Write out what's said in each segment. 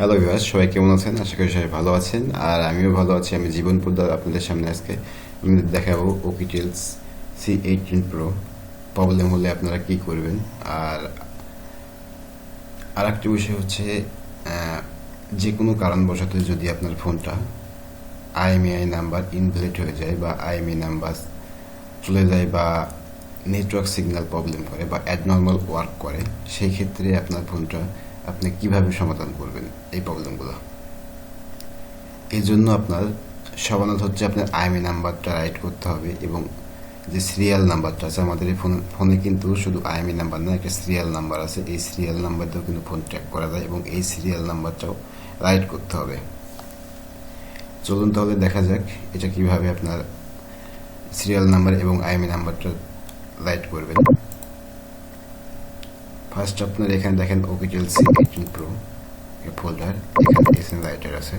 Hello viewers, সবাই কেমন আছেন? আশা করি সবাই ভালো আছেন। আর আমিও ভালো আছি। আমি জীবন পোদ্দার আপনাদের সামনে আজকে দেখাবো Oukitel C18 Pro প্রবলেম হলে আপনারা কি করবেন। আর আরেকটি বিষয় হচ্ছে, যে কোনো কারণবশত যদি আপনার ফোনটা IMEI নাম্বার ইনভ্যালিড হয়ে যায় বা IMEI নাম্বার চলে যায় বা নেটওয়ার্ক সিগন্যাল প্রবলেম করে বা অ্যাবনর্মাল ওয়ার্ক করে, সেই ক্ষেত্রে আপনার ফোনটা আপনি কিভাবে সমাধান করবেন এই প্রবলেমগুলো। এই জন্য আপনার সমাধান হচ্ছে আপনার IMEI নাম্বারটা রাইট করতে হবে এবং যে সিরিয়াল নাম্বারটা আছে আমাদের এই ফোনে কিন্তু শুধু IMEI নাম্বার না, একটা সিরিয়াল নাম্বার আছে। এই সিরিয়াল নাম্বার দিয়েও কিন্তু ফোন ট্র্যাক করা যায় এবং এই সিরিয়াল নাম্বারটাও রাইট করতে হবে। চলুন তাহলে দেখা যাক এটা কিভাবে আপনার সিরিয়াল নাম্বার এবং IMEI নাম্বারটা রাইট করবেন। ফার্স্ট আপনার এখানে দেখেন Oukitel C18 Pro ফোল্ডার, এখানে এসএন রাইটার আছে।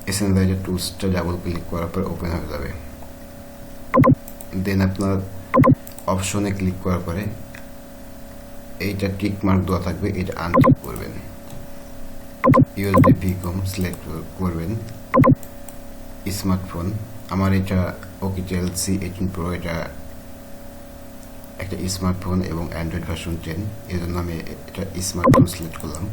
এসএন রাইটার টুলসটা ডাবল ক্লিক করার পর ওপেন হয়ে যাবে। দেন আপনার অপশনে ক্লিক করার পরে এইটা টিক মার্ক দেওয়া থাকবে, এটা আনটিক করবেন। ইউএসবি ভিকম সিলেক্ট করবেন। স্মার্টফোন, আমার এটা Oukitel C18 Pro, এটা একটা স্মার্টফোন এবং অ্যান্ড্রয়েড ভার্সন 10, এই জন্য আমি এটা স্মার্টফোন সিলেক্ট করলাম।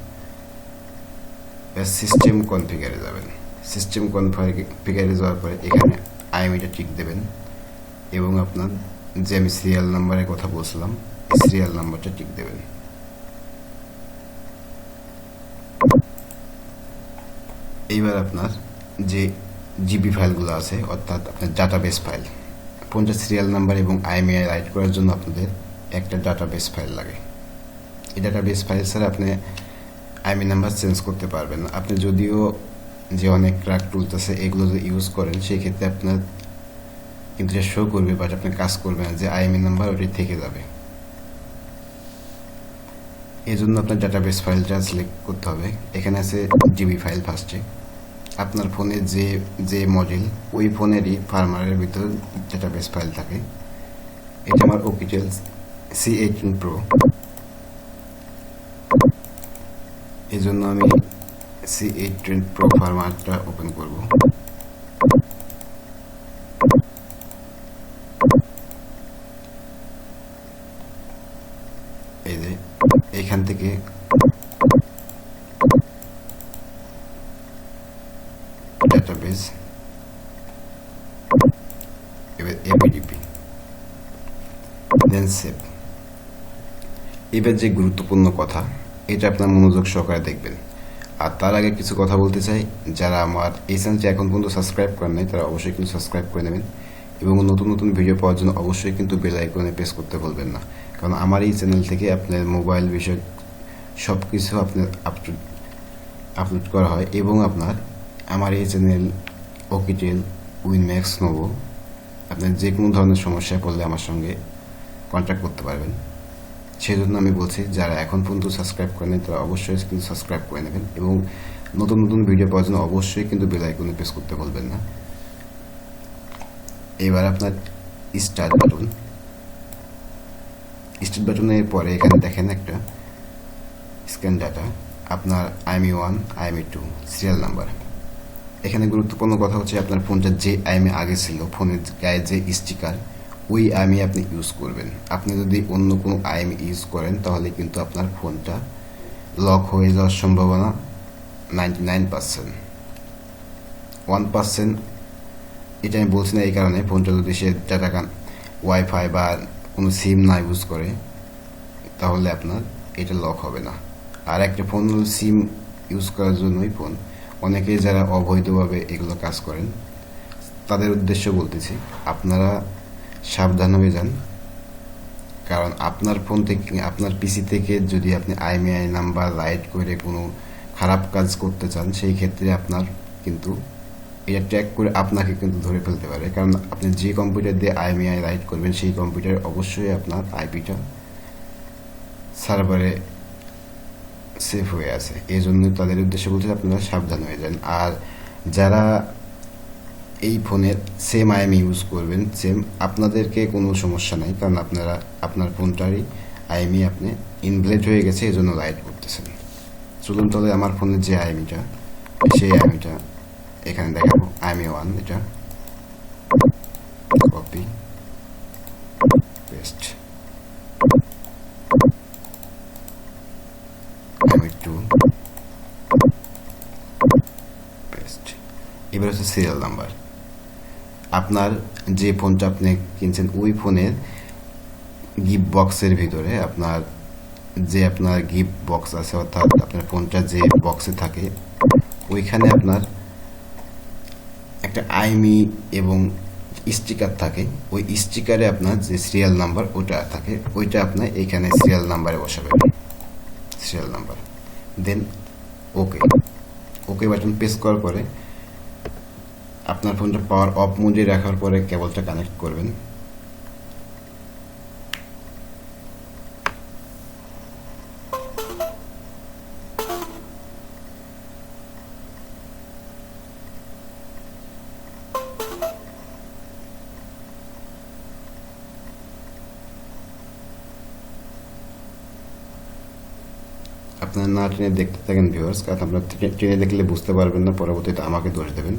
সিস্টেম কনফিগারে যাবেন। সিস্টেম কনফিগারে যাওয়ার পরে এখানে IMEIটা টিক দেবেন এবং আপনার যে আমি সিরিয়াল নাম্বারের কথা বলছিলাম এই সিরিয়াল নাম্বারটা টিক দেবেন। এইবার আপনার যে জিবি ফাইলগুলো আছে, অর্থাৎ আপনার ডাটাবেস ফাইল, ফোনটা সিরিয়াল নাম্বার এবং IMEI রাইট করার জন্য আপনাদের একটা ডাটাবেস ফাইল লাগে। এই ডাটাবেস ফাইল ছাড়া আপনি IMEI নাম্বার চেঞ্জ করতে পারবেন না। আপনি যদিও যে অনেক ক্র্যাক টুলস আছে এগুলো যদি ইউজ করেন, সেই ক্ষেত্রে আপনার কিন্তু এটা শো করবে, বাট আপনি কাজ করবেন যে IMEI নাম্বার ওটি থেকে যাবে। এই জন্য আপনার ডাটাবেস ফাইলটা সিলেক্ট করতে হবে। এখানে আছে জিবি ফাইল। ফার্স্টে আপনার ফোনের যে মডেল, ওই ফোনেরই ফার্মারের ভিতরে ডাটাবেস ফাইল থাকে। এটা আমার Oukitel C18 Pro, এই জন্য আমি C18 Pro ফার্মারটা ওপেন করব। এই যে এখান থেকে ডাটাবেস, এবার এপিডিপি, দেন সেভ। এবার যে গুরুত্বপূর্ণ কথা, এটা আপনার মনোযোগ সহকারে দেখবেন। আর তার আগে কিছু কথা বলতে চাই, যারা আমার এই চ্যানেলটি এখন পর্যন্ত সাবস্ক্রাইব করেন নাই তারা অবশ্যই কিন্তু সাবস্ক্রাইব করে নেবেন এবং নতুন নতুন ভিডিও পাওয়ার জন্য অবশ্যই কিন্তু বেল আইকনে প্রেস করতে ভুলবেন না। কারণ আমার এই চ্যানেল থেকে আপনার মোবাইল বিষয়ক সব কিছু আপনার আপলোড করা হয় এবং আপনার আমার এই চ্যানেল Oukitel, উইনম্যাক্স, নোভো, আপনার যে কোনো ধরনের সমস্যায় পড়লে আমার সঙ্গে কন্ট্যাক্ট করতে পারবেন। সেই জন্য আমি বলছি, যারা এখন পর্যন্ত সাবস্ক্রাইব করেন তারা অবশ্যই কিন্তু সাবস্ক্রাইব করে নেবেন এবং নতুন নতুন ভিডিও পাওয়ার জন্য অবশ্যই কিন্তু বেল আইকনে প্রেস করতে ভুলবেন না। এবার আপনার স্টার্ট বাটনের পরে এখানে দেখেন একটা স্ক্যান ডাটা, আপনার IMEI 1, IMEI 2 সিরিয়াল নাম্বার। এখানে গুরুত্বপূর্ণ কথা হচ্ছে, আপনার ফোনটা যে IMEI আগে ছিল, ফোনের গায়ে যে স্টিকার, ওই IMEI আপনি ইউজ করবেন। আপনি যদি অন্য কোনো IMEI ইউজ করেন তাহলে কিন্তু আপনার ফোনটা লক হয়ে যাওয়ার সম্ভাবনা 99%। 1% এটা আমি বলছি না এই কারণে, ফোনটা যদি সে ডাটা ওয়াইফাই বা কোনো সিম না ইউজ করে তাহলে আপনার এটা লক হবে না। আর একটা ফোন সিম ইউজ করার জন্যই ফোন, অনেকে যারা অবৈধভাবে এগুলো কাজ করেন তাদের উদ্দেশ্য বলতেছি, আপনারা সাবধান হয়ে যান। কারণ আপনার ফোন থেকে, আপনার পিসি থেকে যদি আপনি IMEI নাম্বার রাইট করে কোনো খারাপ কাজ করতে চান, সেই ক্ষেত্রে আপনার কিন্তু এটা ট্র্যাক করে আপনাকে কিন্তু ধরে ফেলতে পারে। কারণ আপনি যে কম্পিউটার দিয়ে IMEI রাইট করবেন সেই কম্পিউটারে অবশ্যই আপনার আইপিটা সার্ভারে সেফ হয়ে আছে। এই জন্য তাদের উদ্দেশ্য বলতে আপনারা সাবধান হয়ে যান। আর যারা এই ফোনের সেম IMEI ইউজ করবেন, সেম, আপনাদেরকে কোনো সমস্যা নাই, কারণ আপনারা আপনার ফোনটারই IMEI আপনি ইনভ্যালিড হয়ে গেছে এই জন্য রাইট করতেছেন। চলুন তাহলে আমার ফোনের যে আইএমইটা সেই আইএমইটা এখানে দেখাবো। আইএমই 1 এটা কপি পেস্ট, আইএমই 2 পেস্ট। এবার হচ্ছে সিরিয়াল নাম্বার। আপনার যে ফোনটা আপনি কিনছেন ওই ফোনের গিফট বক্সের ভিতরে আপনার গিফট বক্স আছে, অর্থাৎ আপনার ফোনটা যে বক্সে থাকে ওইখানে আপনার একটা আইএমই এবং স্টিকার থাকে। ওই স্টিকারে আপনার যে সিরিয়াল নাম্বার ওটা থাকে, ওইটা আপনার এইখানে সিরিয়াল নাম্বারে বসাবেন, সিরিয়াল নাম্বার। দেন ওকে বাটন প্রেস করার পরে আপনার ফোনটা পাওয়ার অফ মোডে রাখার পরে কেবলটা কানেক্ট করবেন। আপনারা না টেনে দেখতে থাকেন ভিউয়ার্স, কারণ আপনার টেনে দেখলে বুঝতে পারবেন না, পরবর্তীতে আমাকে দোষ দেবেন।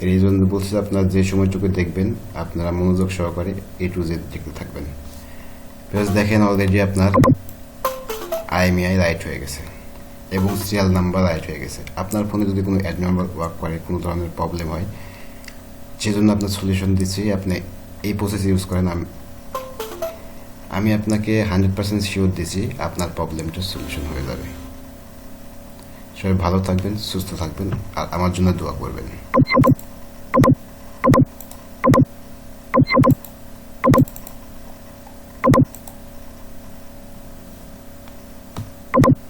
এই জন্য বলছি আপনারা যে সময়টুকু দেখবেন আপনারা মনোযোগ সহকারে A to Z দেখতে থাকবেন। ভিউয়ার্স দেখেন অলরেডি আপনার আইএমইআই রাইট হয়ে গেছে এবং সিরিয়াল নাম্বার রাইট হয়ে গেছে। আপনার ফোনে যদি কোনো অ্যাড নাম্বার ওয়ার্ক করে, কোনো ধরনের প্রবলেম হয়, সেজন্য আপনার সলিউশন দিচ্ছি। আপনি এই প্রসেস ইউজ করেন। আমি আপনাকে 100% শিওর দিচ্ছি আপনার প্রবলেমটা সলিউশন হয়ে যাবে। সবাই ভালো থাকবেন, সুস্থ থাকবেন, আর আমার জন্য দোয়া করবেন। you